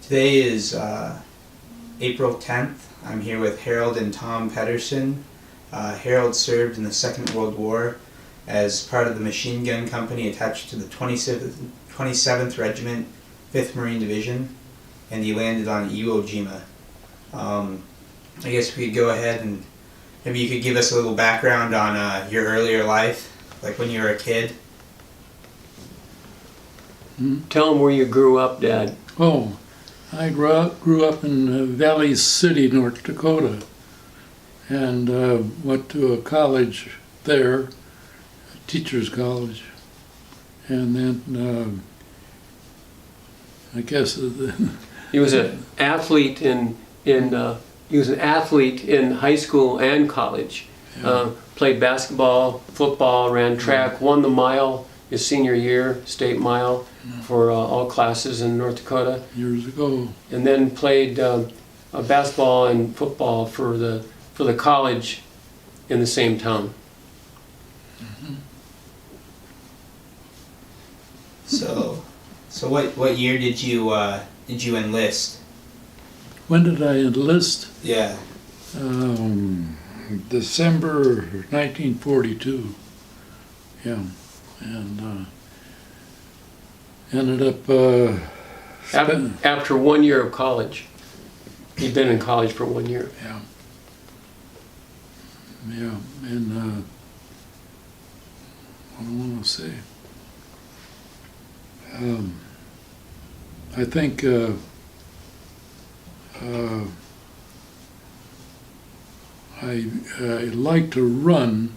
Today is April 10th. I'm here with Harold and Tom Pedersen. Harold served in the Second World War as part of the machine gun company attached to the 27th Regiment, 5th Marine Division, and he landed on Iwo Jima. I guess we could go ahead and maybe you could give us a little background on your earlier life, like when you were a kid. Tell them where you grew up, Dad. Oh, I grew up in Valley City, North Dakota, and went to a college there, a teacher's college, and then I guess He was an athlete in high school and college. Yeah. Played basketball, football, ran track, won the mile his senior year, state mile for all classes in North Dakota. Years ago. And then played basketball and football for the college in the same town. So what year did you enlist? When did I enlist? Yeah. December 1942. Yeah, and ended up After 1 year of college. He'd been in college for 1 year. Yeah, and what do I want to say? I think I like to run,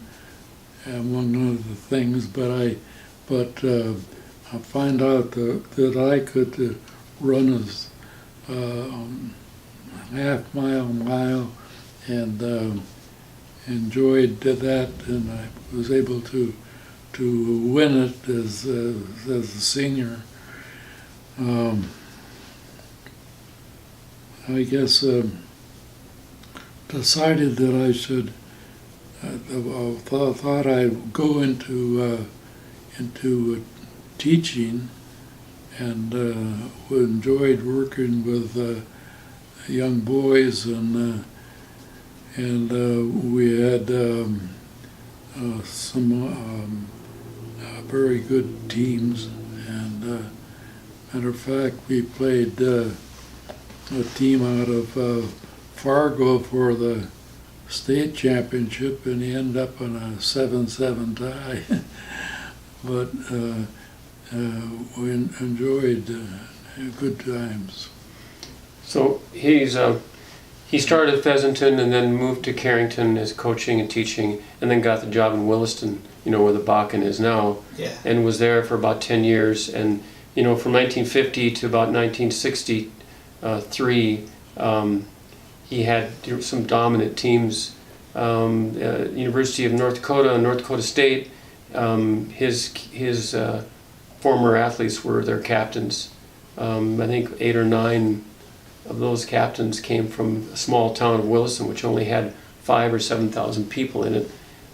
among other things, but I find out that I could run as half mile, and enjoyed that, and I was able to win it as a senior. I guess decided that I should thought I'd go into teaching, and enjoyed working with young boys, and we had some very good teams, and matter of fact, we played a team out of Fargo for the state championship, and he ended up on a 7-7 tie. But we enjoyed good times. So he started at Pheasanton and then moved to Carrington as coaching and teaching, and then got the job in Williston, where the Bakken is now. Yeah. And was there for about 10 years. And from 1950 to about 1963, he had some dominant teams. University of North Dakota and North Dakota State. His former athletes were their captains. I think 8 or 9 of those captains came from a small town of Williston, which only had 5,000 or 7,000 people in it.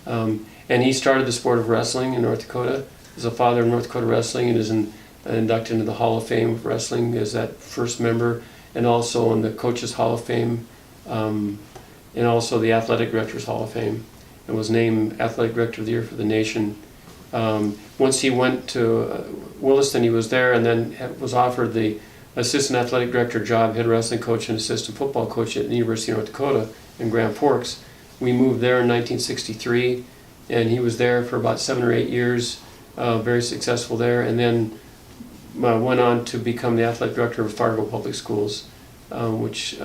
And he started the sport of wrestling in North Dakota. He's a father of North Dakota wrestling, and is inducted into the Hall of Fame of Wrestling as that first member, and also in the Coaches Hall of Fame, and also the Athletic Directors Hall of Fame, and was named Athletic Director of the Year for the nation. Once he went to Williston, he was there, and then was offered the Assistant Athletic Director job, head wrestling coach and assistant football coach at the University of North Dakota in Grand Forks. We moved there in 1963, and he was there for about 7 or 8 years, very successful there, and then went on to become the athletic director of Fargo Public Schools, which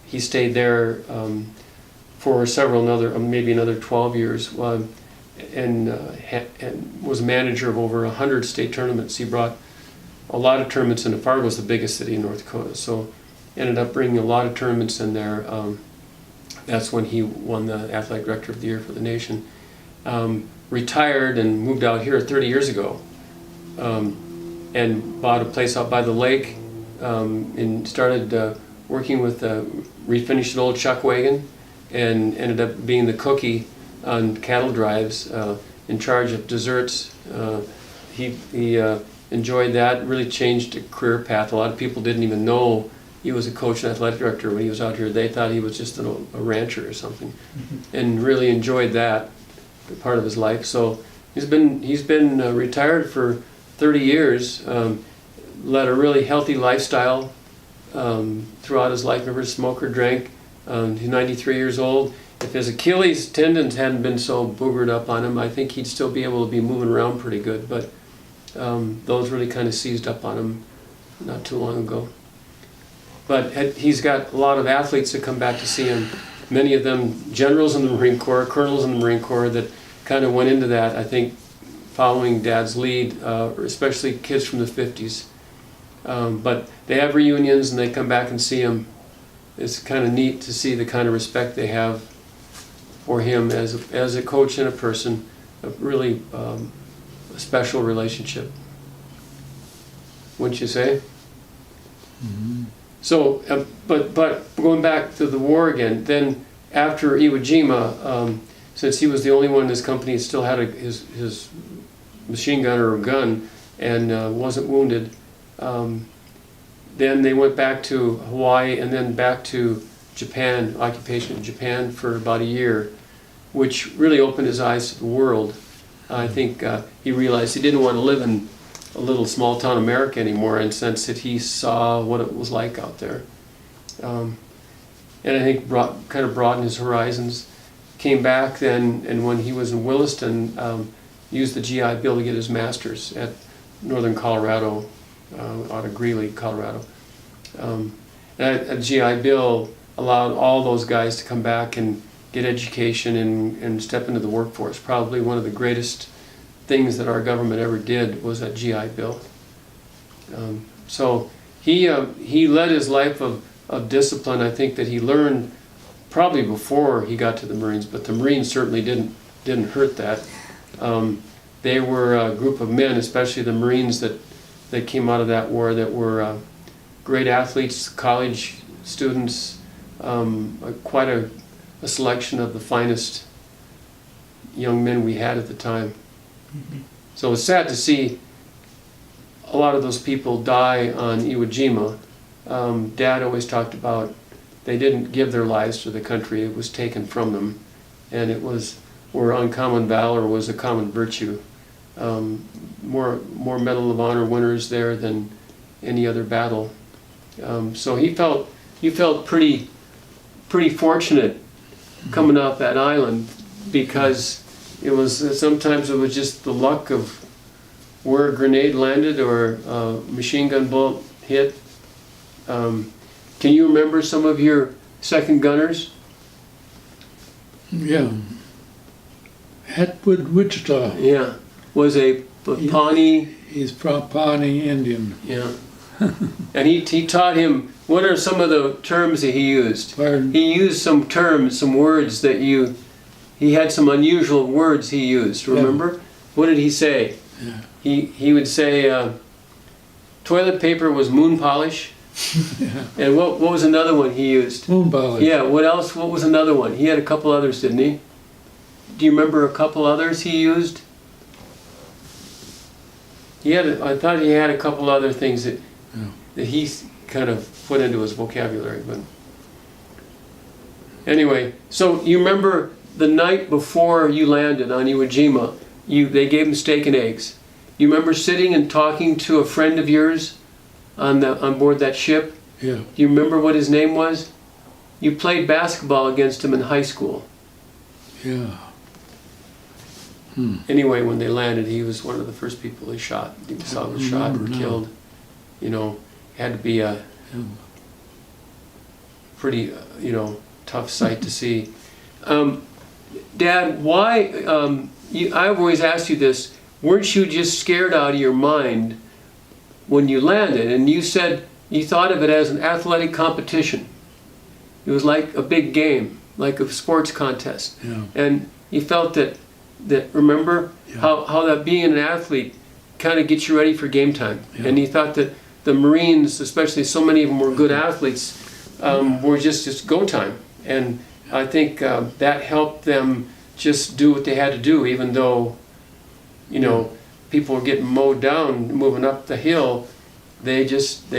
he stayed there for maybe another 12 years, and was manager of over 100 state tournaments. He brought a lot of tournaments into Fargo. Was the biggest city in North Dakota, so ended up bringing a lot of tournaments in there. That's when he won the Athletic Director of the Year for the nation. Retired and moved out here 30 years ago, and bought a place out by the lake, and started working with, refinished an old chuck wagon, and ended up being the cookie on cattle drives, in charge of desserts. He enjoyed that. Really changed a career path. A lot of people didn't even know he was a coach and athletic director when he was out here. They thought he was just a rancher or something, and really enjoyed that part of his life. So he's been retired for 30 years. Led a really healthy lifestyle throughout his life. Never smoked or drank. He's 93 years old. If his Achilles tendons hadn't been so boogered up on him, I think he'd still be able to be moving around pretty good. But those really kind of seized up on him not too long ago. But he's got a lot of athletes that come back to see him. Many of them generals in the Marine Corps, colonels in the Marine Corps that kind of went into that, I think, following Dad's lead, especially kids from the 50s. But they have reunions and they come back and see him. It's kind of neat to see the kind of respect they have for him as a coach and a person. A really a special relationship, wouldn't you say? Mm-hmm. So, but going back to the war again, then after Iwo Jima, since he was the only one in his company that still had his machine gun or a gun and wasn't wounded, then they went back to Hawaii and then back to Japan, occupation in Japan for about a year, which really opened his eyes to the world. I think he realized he didn't want to live in a little small town America anymore, in the sense that he saw what it was like out there. And I think kind of broadened his horizons. Came back then, and when he was in Williston, used the GI Bill to get his master's at Northern Colorado, out of Greeley, Colorado. And a GI Bill allowed all those guys to come back and get education and step into the workforce. Probably one of the greatest things that our government ever did was that GI Bill. So he led his life of discipline. I think that he learned probably before he got to the Marines, but the Marines certainly didn't hurt that. They were a group of men, especially the Marines that came out of that war, that were great athletes, college students, quite a selection of the finest young men we had at the time. Mm-hmm. So it's sad to see a lot of those people die on Iwo Jima. Dad always talked about they didn't give their lives to the country, it was taken from them, and it was where uncommon valor was a common virtue. More Medal of Honor winners there than any other battle. So he felt pretty fortunate coming off that island, because sometimes it was just the luck of where a grenade landed or a machine gun bullet hit. Can you remember some of your second gunners? Yeah. Atwood Wichita. Yeah. Was a Pawnee. He's Pawnee Indian. Yeah. And he taught him, what are some of the terms that he used? Pardon? He used some terms, some words that he had some unusual words he used, remember? Yeah. What did he say? Yeah. He would say toilet paper was moon polish. Yeah. And what was another one he used? Moon polish. Yeah, what else? What was another one? He had a couple others, didn't he? Do you remember a couple others he used? I thought he had a couple other things that he kind of put into his vocabulary. But anyway, so you remember the night before you landed on Iwo Jima, they gave him steak and eggs. You remember sitting and talking to a friend of yours on board that ship? Yeah. Do you remember what his name was? You played basketball against him in high school. Yeah. Anyway, when they landed, he was one of the first people they shot. He was shot and killed. You know, had to be a pretty, tough sight to see. Dad, why, I've always asked you this, weren't you just scared out of your mind when you landed? And you said you thought of it as an athletic competition. It was like a big game, like a sports contest. Yeah. And you felt that remember, how that being an athlete kind of gets you ready for game time. Yeah. And you thought that the Marines, especially so many of them were good athletes, were just go time. And I think that helped them just do what they had to do, even though, people were getting mowed down, moving up the hill, they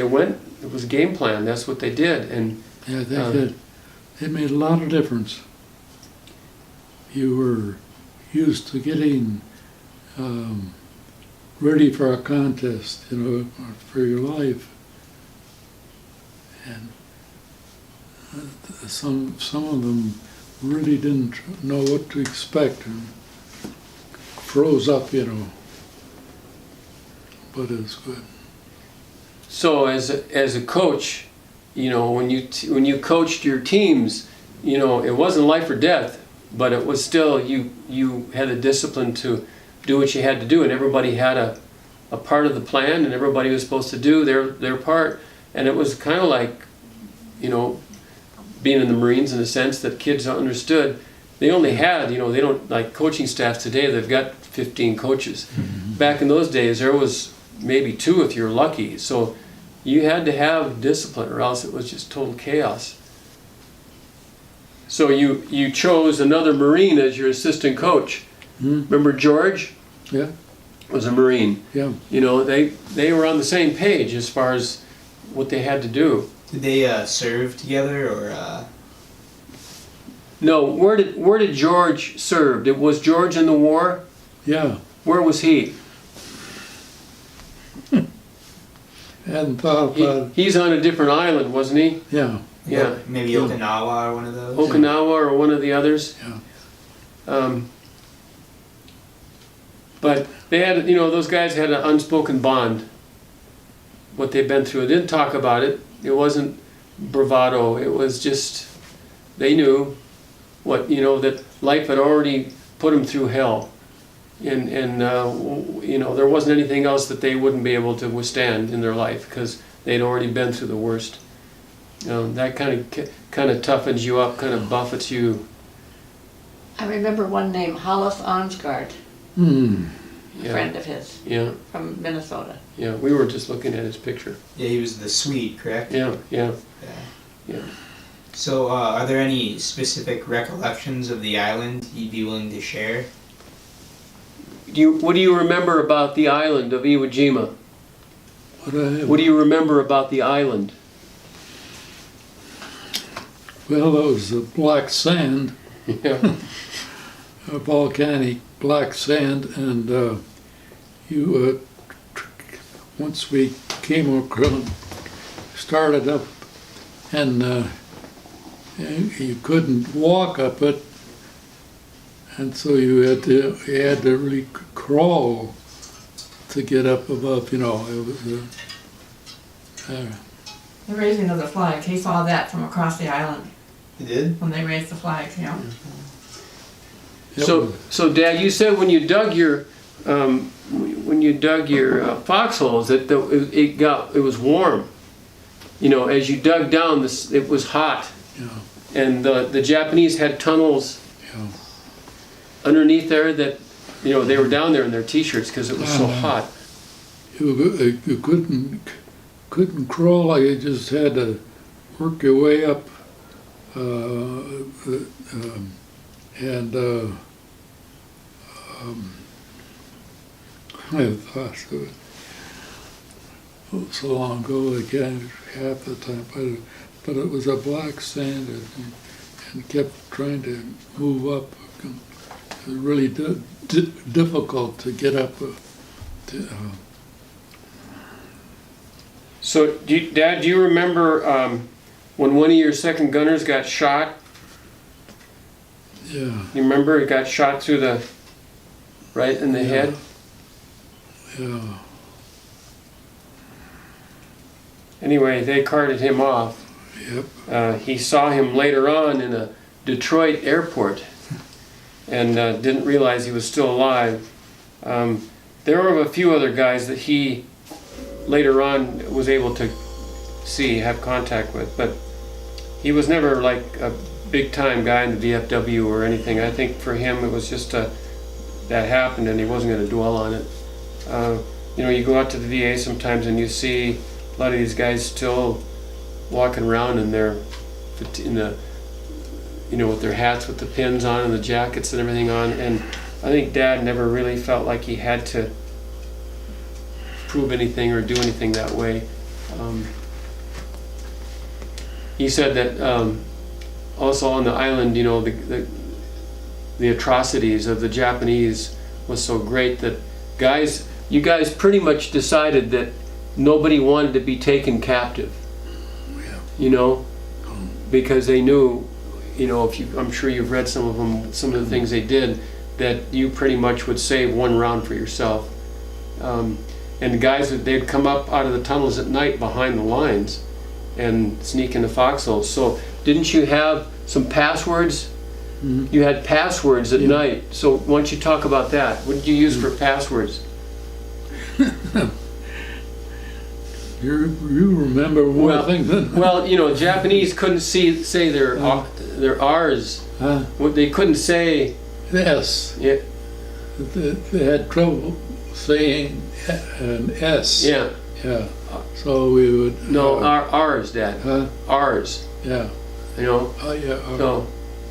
went, it was a game plan, that's what they did. And Yeah, I think that it made a lot of difference. You were used to getting ready for a contest, you know, for your life. And some of them really didn't know what to expect and froze up, you know. But it's good. so as a coach, you know, when you coached your teams, you know, it wasn't life or death, but it was still, you had the discipline to do what you had to do, and everybody had a part of the plan, and everybody was supposed to do their part. And it was kind of like, you know, being in the Marines, in a sense that kids understood. They only had, you know, they don't, like coaching staffs today, they've got 15 coaches. Mm-hmm. Back in those days, there was maybe 2 if you're lucky. So you had to have discipline, or else it was just total chaos. So you chose another Marine as your assistant coach. Hmm? Remember George Yeah, was a Marine. yeah. You know, they were on the same page as far as what they had to do. Did they serve together, or No, where did George serve? Was George in the war? Yeah, Where was he? hadn't thought about it. He's on a different island, wasn't he? Yeah, Yeah. maybe Yeah. Okinawa or one of those? Okinawa or one of the others. yeah. But they had, you know, those guys had an unspoken bond. What they've been through. They didn't talk about it. It wasn't bravado. It was just, they knew what, you know, that life had already put them through hell. And you know, there wasn't anything else that they wouldn't be able to withstand in their life, because they'd already been through the worst. That kind of toughens you up, kind of buffets you. I remember one named Hollis Onsgaard, Hmm. a Yeah. friend of his Yeah, from Minnesota. yeah. We were just looking at his picture. Yeah, he was the Swede, correct? Yeah, yeah, Yeah. yeah. So, are there any specific recollections of the island you'd be willing to share? What do you remember about the island of Iwo Jima? What do you remember about the island? Well, that was the black sand, Yeah. volcanic black sand, and once we came across, started up, and you couldn't walk up it, and so you had to really crawl to get up above. You know, it was. The raising of the flag, he saw that from across the island You did? when they raised the flags, you know. So Dad, you said when you dug your foxholes that it was warm. You know, as you dug down, it was hot, Yeah, and the Japanese had tunnels yeah. underneath there that, you know, they were down there in their t-shirts because it was so hot. You couldn't crawl. Like you just had to work your way up, I thought so long ago I can't half the time, but it was a black sand and kept trying to move up. It was really difficult to get up. So, Dad, do you remember when one of your second gunners got shot? Yeah, You remember he got shot through right in the head? yeah. Anyway, they carted him off. Yep. He saw him later on in a Detroit airport and didn't realize he was still alive. There were a few other guys that he later on was able to have contact with, but he was never like a big time guy in the VFW or anything. I think for him it was just that happened and he wasn't going to dwell on it. You know, you go out to the VA sometimes and you see a lot of these guys still walking around in with their hats with the pins on and the jackets and everything on, and I think Dad never really felt like he had to prove anything or do anything that way. He said that also on the island, the atrocities of the Japanese was so great that you guys pretty much decided that nobody wanted to be taken captive. Because they knew, I'm sure you've read some of the things they did, that you pretty much would save one round for yourself. And the guys, they'd come up out of the tunnels at night behind the lines and sneak into foxholes. So didn't you have some passwords? Mhm. You had passwords at Yeah. night. So why don't you talk about that? What did you use for passwords? You remember more Well- things than... Well, Japanese couldn't say their R's. Huh? They couldn't say, S. yeah, They had trouble saying an S. yeah, Yeah. So we would... no, R's, Dad. Huh? R's, Yeah. Oh Yeah.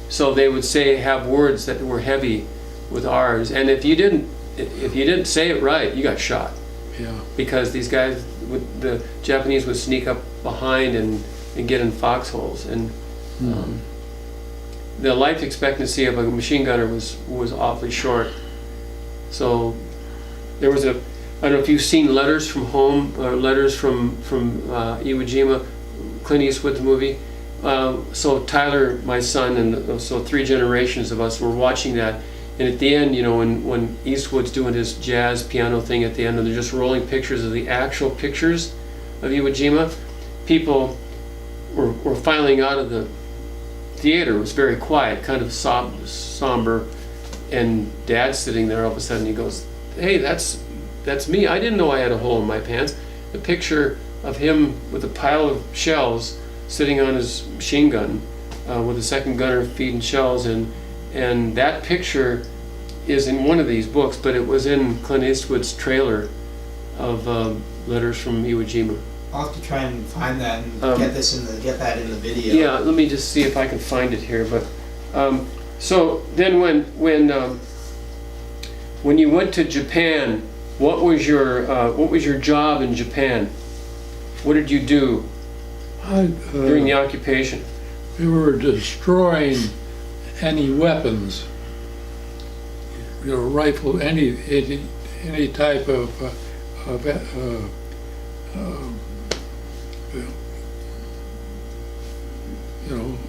so they would have words that were heavy with R's, and if you didn't say it right, you got shot, Yeah. because these guys, the Japanese would sneak up behind and get in foxholes, and the life expectancy of a machine gunner was awfully short. So there was I don't know if you've seen Letters from Home or Letters from Iwo Jima, Clint Eastwood's movie. So Tyler, my son, and so 3 generations of us were watching that. And at the end, when Eastwood's doing his jazz piano thing at the end, and they're just rolling pictures of the actual pictures of Iwo Jima, people were filing out of the theater. It was very quiet, kind of somber. And Dad's sitting there, all of a sudden he goes, "Hey, that's me. I didn't know I had a hole in my pants." The picture of him with a pile of shells sitting on his machine gun with a second gunner feeding shells, and that picture is in one of these books, but it was in Clint Eastwood's trailer of Letters from Iwo Jima. I'll have to try and find that and get that in the video. Yeah, let me just see if I can find it here. But so then when you went to Japan, what was your job in Japan? What did you do during the occupation? We were destroying any weapons, rifle, any type of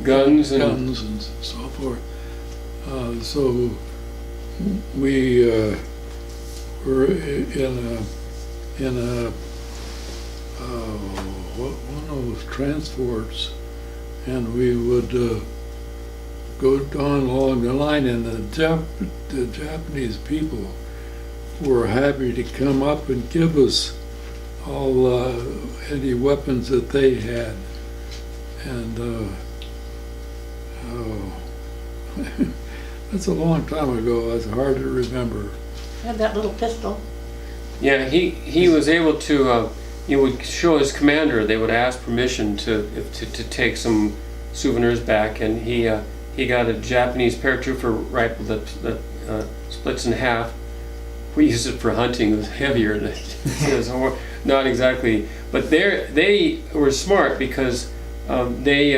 Guns and- guns and so forth. So we were in a one of those transports, and we would go down along the line, and the Japanese people were happy to come up and give us all any weapons that they had. And that's a long time ago. It's hard to remember. Had that little pistol. Yeah, he was able to. He would show his commander. They would ask permission to take some souvenirs back, and he got a Japanese paratrooper rifle that splits in half. We used it for hunting. It was heavier than it was not exactly, but they were smart because they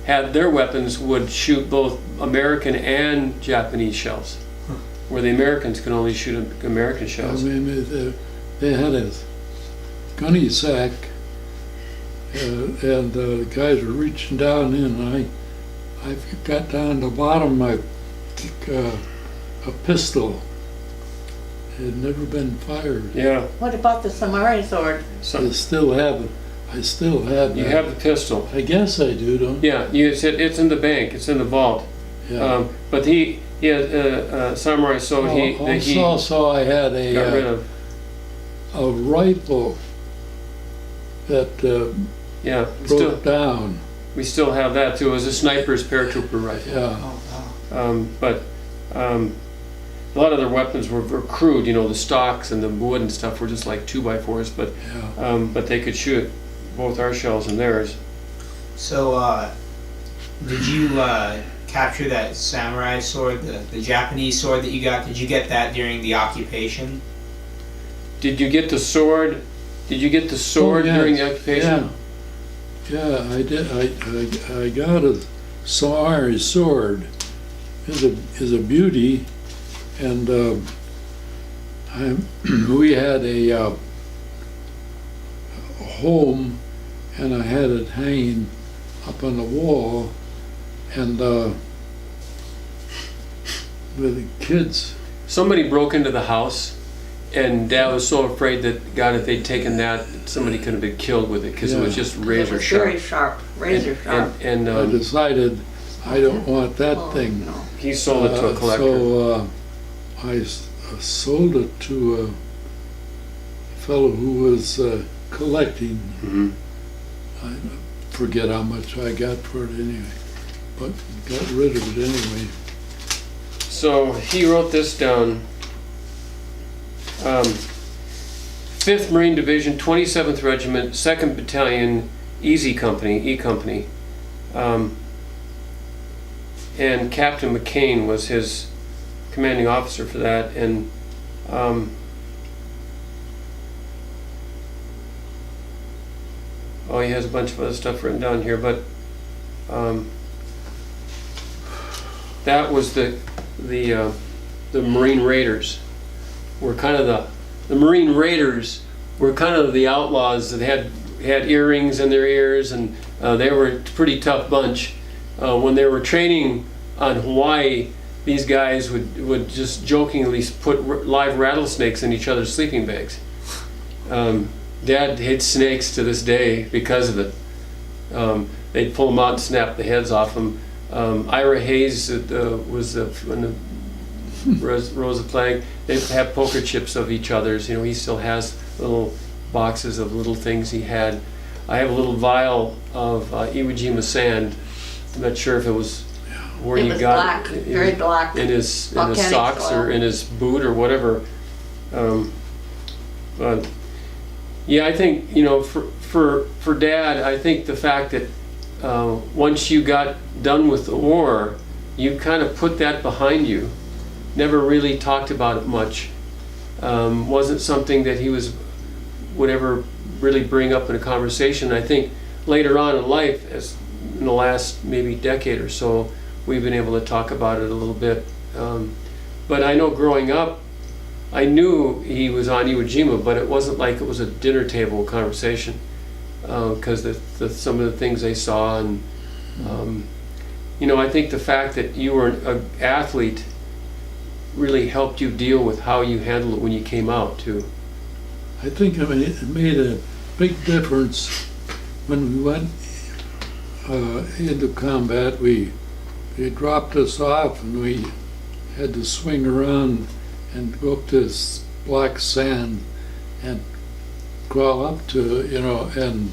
had their weapons would shoot both American and Japanese shells, where the Americans can only shoot American I shells. mean, they had a gunny sack, and the guys were reaching down in, and I got down the bottom, I took a pistol. It had never been fired. Yeah, What about the samurai sword? I still have it. I still have you that. have the pistol. I guess I do, don't I? Yeah, it's in the bank. It's in the vault. Yeah. But he had samurai, so he Also, I had got rid of. a rifle that Yeah, broke down. we still have that too. It was a sniper's paratrooper rifle. Yeah. Oh, wow. But a lot of their weapons were crude. The stocks and the wood and stuff were just like 2x4s. But they could shoot both our shells and theirs. So, did you capture that samurai sword, the Japanese sword that you got? Did you get that during the occupation? Did you get the sword? Did you get the sword Oh, yes. during the occupation? Yeah, I did. I got a Samurai sword. Is a beauty, and we had a home, and I had it hanging up on the wall, and with the kids. Somebody broke into the house, and Dad was so afraid that, God, if they'd taken that, somebody could have been killed with it, because it was Yeah. just It razor was sharp. very sharp, razor sharp. And I decided I don't want that Oh, thing. no. he sold it to a collector. So I sold it to a fellow who was collecting. Mhm. I forget how much I got for it anyway, but got rid of it anyway. So he wrote this down. 5th Marine Division, 27th Regiment, 2nd Battalion, E Company. And Captain McCain was his commanding officer for that. And he has a bunch of other stuff written down here, but that was the Marine Raiders were kind of the Marine Raiders were kind of the outlaws that had earrings in their ears, and they were a pretty tough bunch. When they were training on Hawaii, these guys would just jokingly put live rattlesnakes in each other's sleeping bags. Dad hates snakes to this day because of it. They'd pull them out and snap the heads off them. Ira Hayes was when the Rosa flag. They have poker chips of each other's. You know, he still has little boxes of little things he had. I have a little vial of Iwo Jima sand. I'm not sure if it was where It he was got black, it, very black. in his Volcanic socks soil. or in his boot or whatever. But yeah, I think, you know, for Dad, I think the fact that once you got done with the war, you kind of put that behind you. Never really talked about it much. Wasn't something that he would ever really bring up in a conversation. I think later on in life, as in the last maybe decade or so, we've been able to talk about it a little bit. But I know growing up, I knew he was on Iwo Jima, but it wasn't like it was a dinner table conversation, because some of the things they saw, and you know, I think the fact that you were an athlete really helped you deal with how you handled it when you came out too. I think it made a big difference when we went into combat. They dropped us off, and we had to swing around and go up to this black sand and crawl up to, you know, and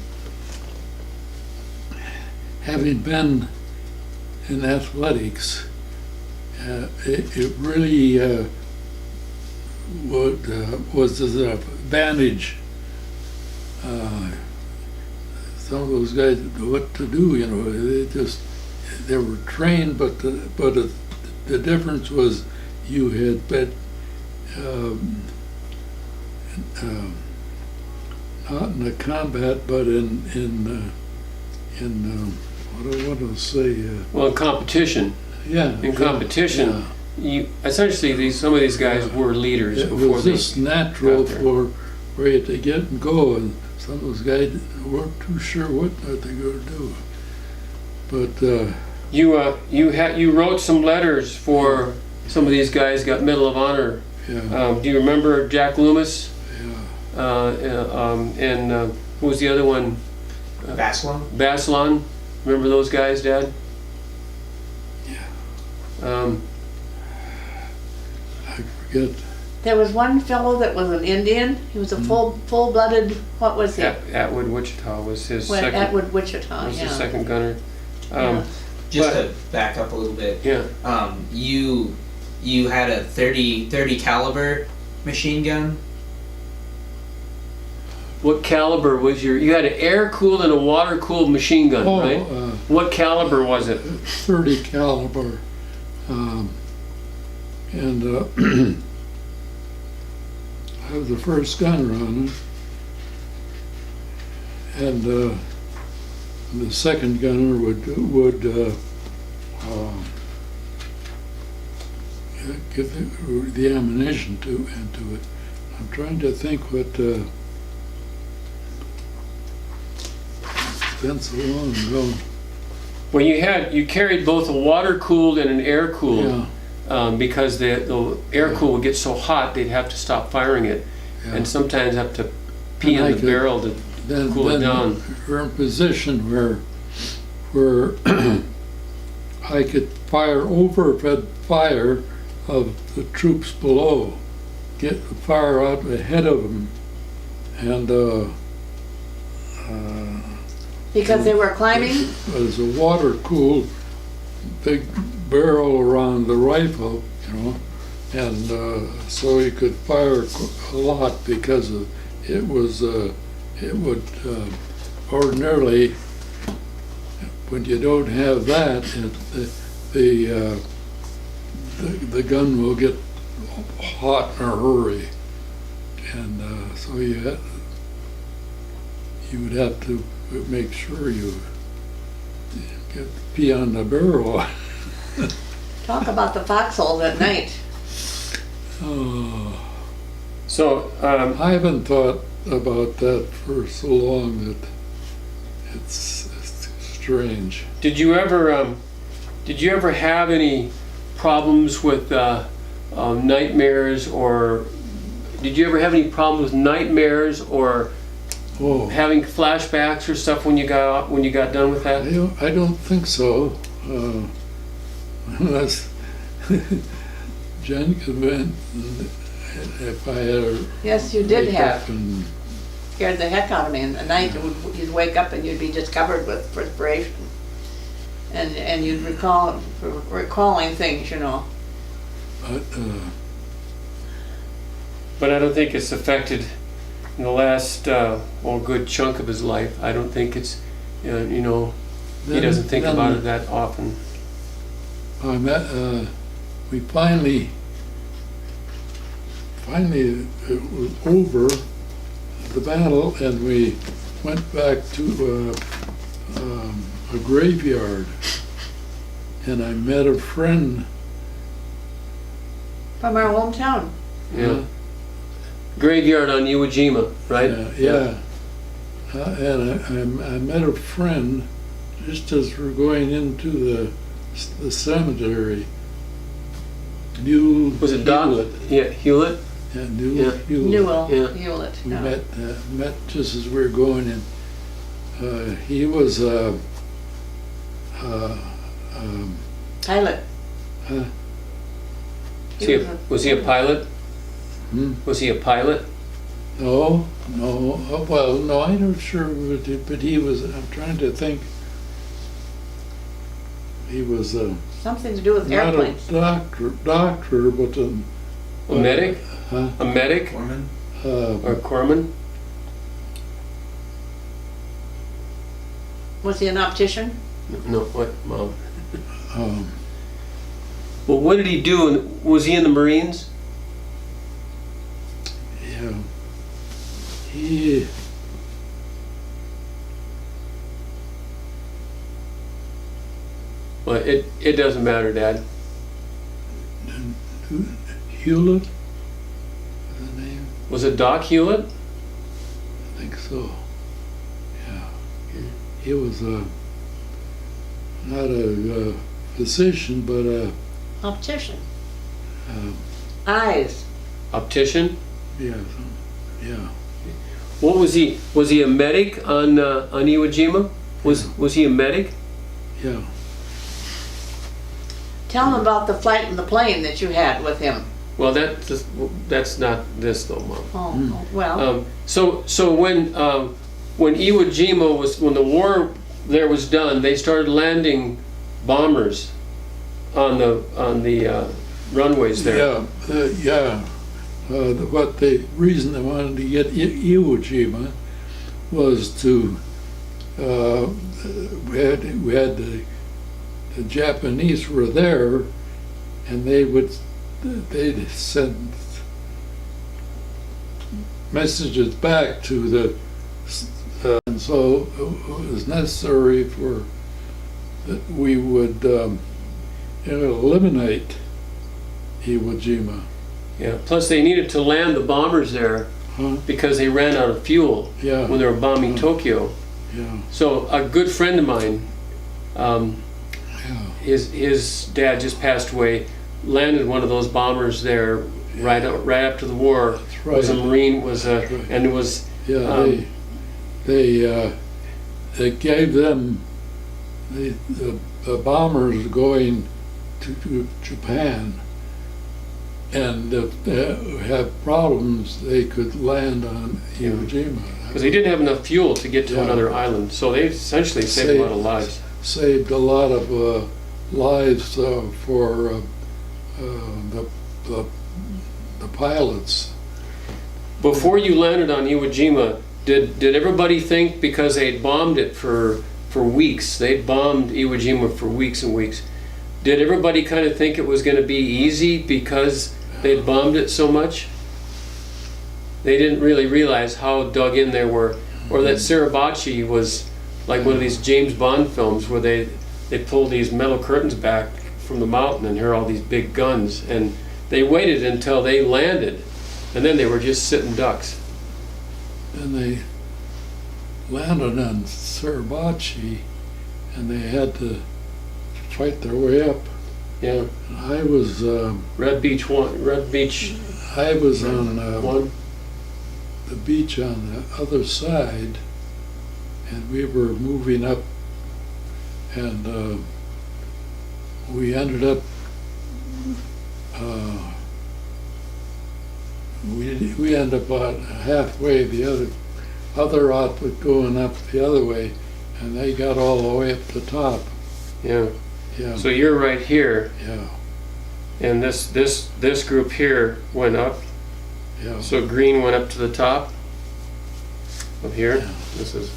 having been in athletics, it really was an advantage. Some of those guys didn't know what to do, you know. They were trained, but the difference was you had been not in the combat, but in what do I want to say? Well, in competition, Yeah. in competition, yeah. you essentially some of these guys were leaders It before was they just natural got there. for you to get and go, and some of those guys weren't too sure what they were going to do. But You wrote some letters for some of these guys, got Medal of Honor. yeah, Do you remember Jack Loomis? yeah. And who was the other one? Baslam? Basilon. Remember those guys, Dad? Yeah. I forget. There was one fellow that was an Indian. He was a full-blooded, what was he? Atwood Wichita was his Went second. Atwood, Wichita, Was yeah. his second gunner. Yeah. Just But- to back up a little bit, Yeah. you had a 30 caliber machine gun. What caliber was you had an air-cooled and a water-cooled machine gun, right? What caliber was it? 30 caliber, and have the first gunner on it, and the second gunner would give the ammunition into it. I'm trying to think what it's been so long ago. Well, you carried both a water cooled and an air cooled. Yeah, Because the air cool would get so hot, they'd have to stop firing it, yeah. and sometimes have to pee And in I the could- barrel to cool it down. We're in a position where I could fire overhead fire of the troops below, get the fire out ahead of them, and Because they were climbing? there's a water-cooled big barrel around the rifle, and so you could fire a lot because it would ordinarily, when you don't have that, the gun will get hot in a hurry, and so you would have to make sure you get the pee on the barrel. Talk about the foxholes at night. Oh, So, I haven't thought about that for so long that it's strange. did you ever have any problems with nightmares, or did you ever have any problems with nightmares or Oh, having flashbacks or stuff when you got done with that? I don't think so. Unless Jen could went, if I had a Yes, you did wake have. up and Scared the heck out of me. In the night, you'd wake up and you'd be just covered with perspiration. And you'd recalling things, but, But I don't think it's affected in the last good chunk of his life. I don't think it's he doesn't think about it that often. We finally it was over the battle, and we went back to a graveyard, and I met a friend. from our hometown. Yeah. Graveyard on Iwo Jima, right? Yeah. And I met a friend just as we're going into the cemetery. Was it Doc? Yeah, Hewlett. Yeah, Yeah. Newell. Newell, Yeah. Hewlett. We yeah. met just as we were going in. He was Pilot. Was he a pilot? hmm? Was he a pilot? No. Well, no, I'm not sure, but he was. I'm trying to think. He was Something to do with not airplanes. a doctor, but A medic? Huh? A medic Foreman? or a corpsman? Was he an optician? No, what, Mom? um, Well, what did he do? Was he in the Marines? yeah. He. Well, it doesn't matter, Dad. Hewlett? Was the name? Was it Doc Hewlett? I think so. Yeah. He was not a physician, but a Optician. um, Eyes. Optician? yeah, yeah. What was he? Was he a medic on Iwo Jima? Was he a medic? Yeah. Tell him about the flight in the plane that you had with him. Well, that's not this though, Mom. Oh, well, So when Iwo Jima was, when the war there was done, they started landing bombers on the runways there. Yeah. What the reason they wanted to get Iwo Jima was to we had the Japanese were there, and they'd send messages back to the, and so it was necessary for that we would eliminate Iwo Jima. Yeah. Plus, they needed to land the bombers there Huh? because they ran out of fuel Yeah. when they were bombing Tokyo. Yeah. So a good friend of mine, Yeah. his dad just passed away, landed one of those bombers there right after the war. That's right. Was a Marine, Right. and it was Yeah. They gave them the bombers going to Japan, and if they have problems, they could land on Iwo Jima. because they didn't have enough fuel to get to Yeah. another island. So they essentially saved a lot of lives. Saved a lot of lives for the pilots. Before you landed on Iwo Jima, did everybody think, because they'd bombed it for weeks, they'd bombed Iwo Jima for weeks and weeks, did everybody kind of think it was going to be easy because they'd bombed it so much? They didn't really realize how dug in they were. Or that Suribachi was like one of these James Bond films where they pull these metal curtains back from the mountain and hear all these big guns, and they waited until they landed, and then they were just sitting ducks. And they landed on Suribachi, and they had to fight their way up. Yeah, I was Red Beach on on one. the beach on the other side, and we were moving up, and we ended up we ended up about halfway the other outfit going up the other way, and they got all the way up the top. Yeah. Yeah. So you're right here, Yeah. and this group here went up. Yeah. So green went up to the top of here. Yeah. This is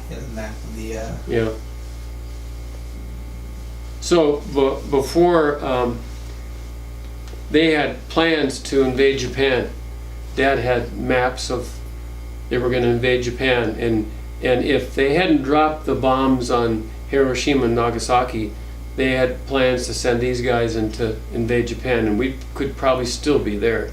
Yeah, the map of the yeah. So before they had plans to invade Japan, Dad had maps of they were going to invade Japan, and if they hadn't dropped the bombs on Hiroshima and Nagasaki, they had plans to send these guys in to invade Japan, and we could probably still be there.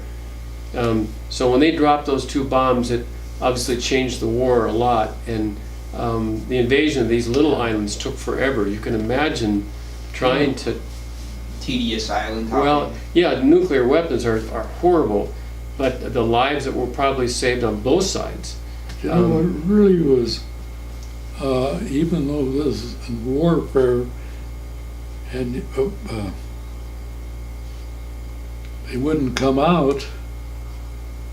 So when they dropped those two bombs, it obviously changed the war a lot, and the invasion of these little islands took forever. You can imagine trying to, tedious island well, hopping. yeah, nuclear weapons are horrible, but the lives that were probably saved on both sides. You know, it really was, even though this is warfare, and they wouldn't come out,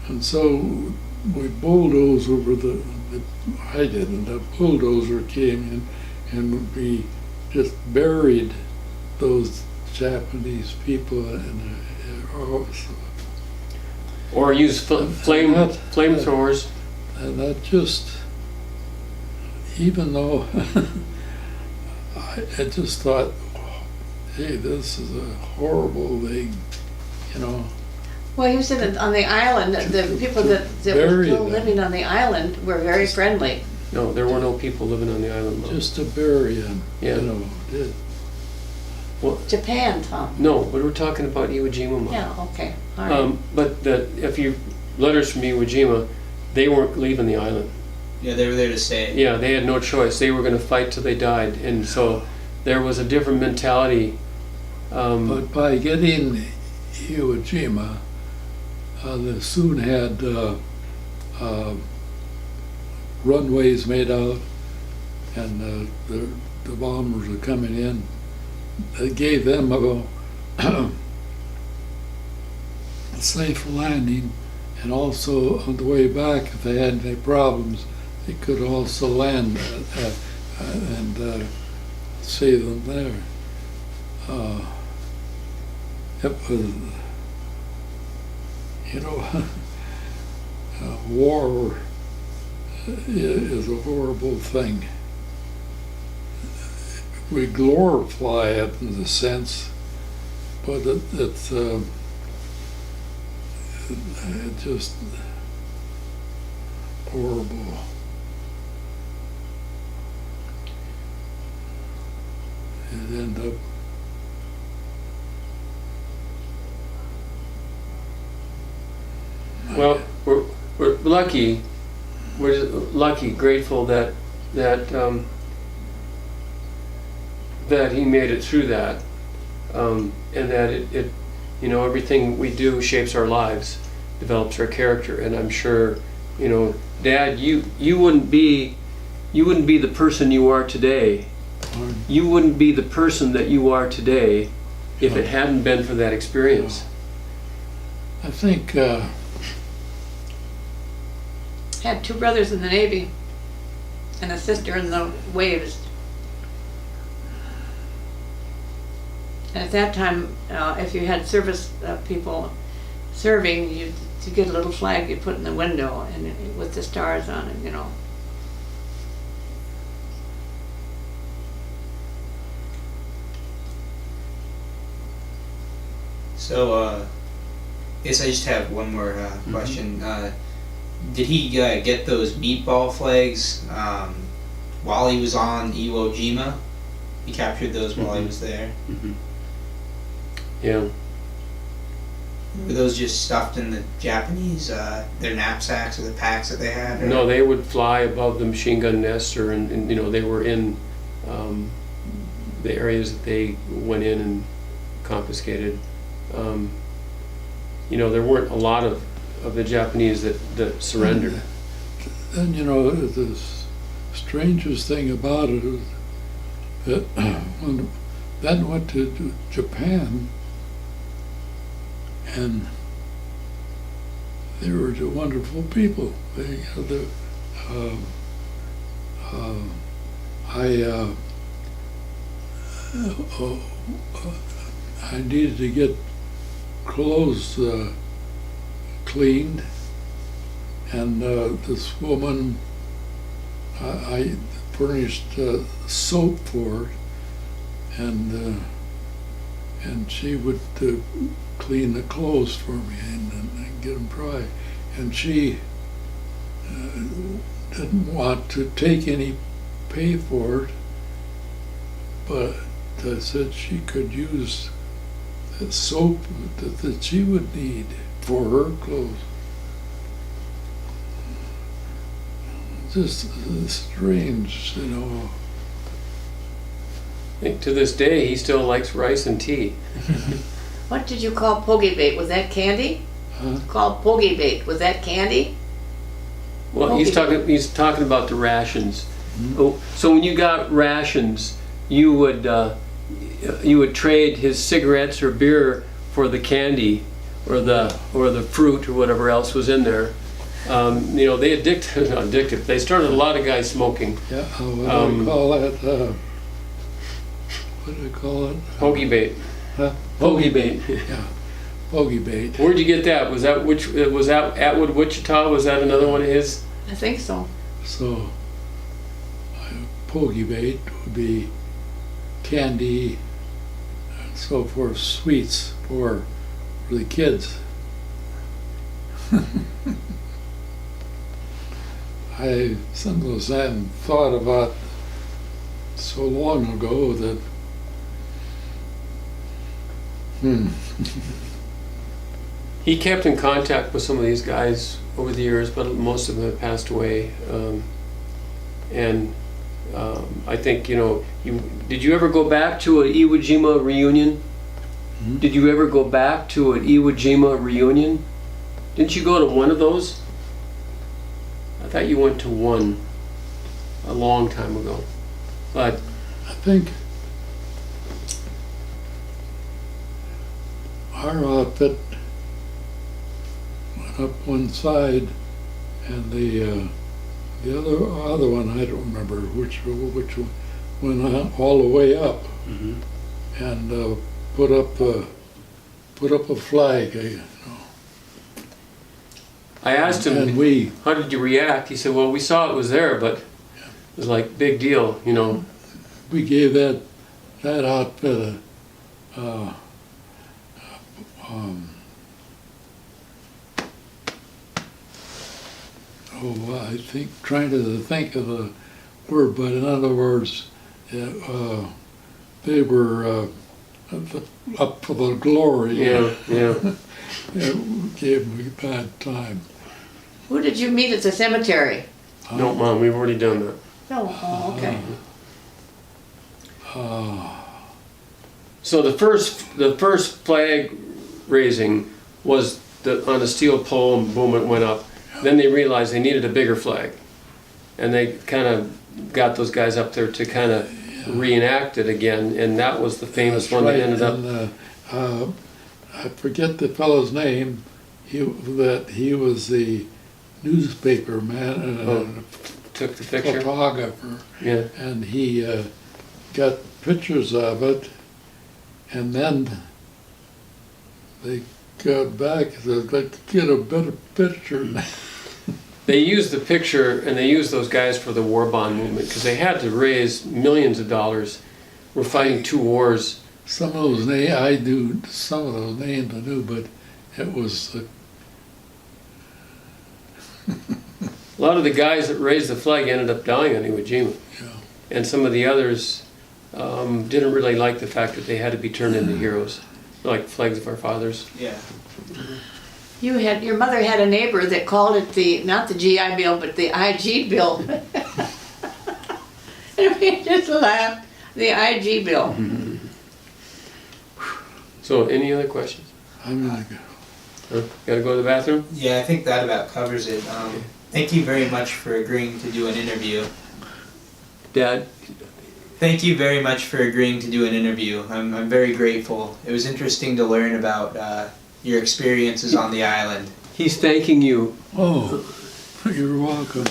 and so we bulldozed over I didn't, a bulldozer came in, and we just buried those Japanese people Or use flamethrowers. and that just, even though I just thought, hey, this is a horrible thing, you know. Well, you said that on the island, the people that were Bury still them. living on the island were very friendly. No, there were no people living on the island. Mom. Just to bury him, Yeah. you know, did. Japan, Tom. No, but we're talking about Iwo Jima. Mom. Yeah, okay, all right. But if you letters from Iwo Jima, they weren't leaving the island. Yeah, they were there to stay. Yeah, they had no choice. They were going to fight till they died, and so there was a different mentality. But by getting Iwo Jima, they soon had runways made out, and the bombers were coming in. It gave them a safe landing, and also on the way back, if they had any problems, they could also land and save them there. It was, you know, war is a horrible thing. We glorify it in a sense, but it just horrible. It ended up. Well, we're lucky. We're lucky, grateful that that he made it through that, and that it everything we do shapes our lives, develops our character. And I'm sure, Dad, you wouldn't be the person you are today. You wouldn't be the person that you are today if it hadn't been for that experience. I think Had 2 brothers in the Navy and a sister in the Waves. And at that time, if you had service people serving, you get a little flag you put in the window and with the stars on it, So, I guess I just have one more question. Did he get those meatball flags while he was on Iwo Jima? He captured those while he was there. Yeah. Were those just stuffed in the Japanese, their knapsacks or the packs that they had? Or? No, they would fly above the machine gun nests, or they were in the areas that they went in and confiscated. There weren't a lot of the Japanese that surrendered. And the strangest thing about it is that when Ben went to Japan, and they were wonderful people. I needed to get clothes cleaned, and this woman, I furnished soap for her, and she would clean the clothes for me and get them dry. And she didn't want to take any pay for it, but said she could use the soap that she would need for her clothes. Just strange, I think to this day he still likes rice and tea. What did you call pogie bait? Was that candy? Huh? Called pogie bait. Was that candy? Well, he's talking about the rations. Oh, so when you got rations, you would trade his cigarettes or beer for the candy or the fruit or whatever else was in there. Not addictive. They started a lot of guys smoking. Yeah, what do you call that? What do you call it? Pogie bait. Huh? Pogie bait. Yeah, pogie bait. Where'd you get that? Was that Atwood, Wichita? Was that another one of his? I think so. So, pogie bait would be candy and so forth, sweets for the kids. Sometimes I hadn't thought about so long ago that He kept in contact with some of these guys over the years, but most of them have passed away. I think, did you ever go back to an Iwo Jima reunion? Hmm? Did you ever go back to an Iwo Jima reunion? Didn't you go to one of those? I thought you went to one a long time ago. But I think our outfit went up one side, and the other one, I don't remember which one, went on all the way up, and put up a flag. I asked him, And how did you react? He said, well, we saw it was there, but it was like, big deal, we gave that outfit I think, trying to think of the word, but in other words, they were up for the glory. Yeah, yeah. It gave me a bad time. Who did you meet at the cemetery? No, Mom, we've already done that. Oh, okay. So the first flag raising was on a steel pole, and boom, it went up. Then they realized they needed a bigger flag, and they kind of got those guys up there to kind of reenact it again, and that was the famous one that ended up. And, I forget the fellow's name. He was the newspaper man and Took the picture. photographer, Yeah. and he got pictures of it, and then they got back and said, let's get a better picture. They used the picture, and they used those guys for the war bond movement because they had to raise millions of dollars. We're fighting 2 wars. Some of those names I knew, some of those names I knew, but it was A lot of the guys that raised the flag ended up dying on Iwo Jima. Yeah. And some of the others didn't really like the fact that they had to be turned into heroes, like flags of our fathers. Yeah. Your mother had a neighbor that called it not the GI Bill, but the IG Bill. And we just laughed. The IG Bill. So, any other questions? I'm gonna go. Gotta go to the bathroom? Yeah, I think that about covers it. Thank you very much for agreeing to do an interview. Dad? Thank you very much for agreeing to do an interview. I'm very grateful. It was interesting to learn about your experiences on the island. He's thanking you. Oh, you're welcome.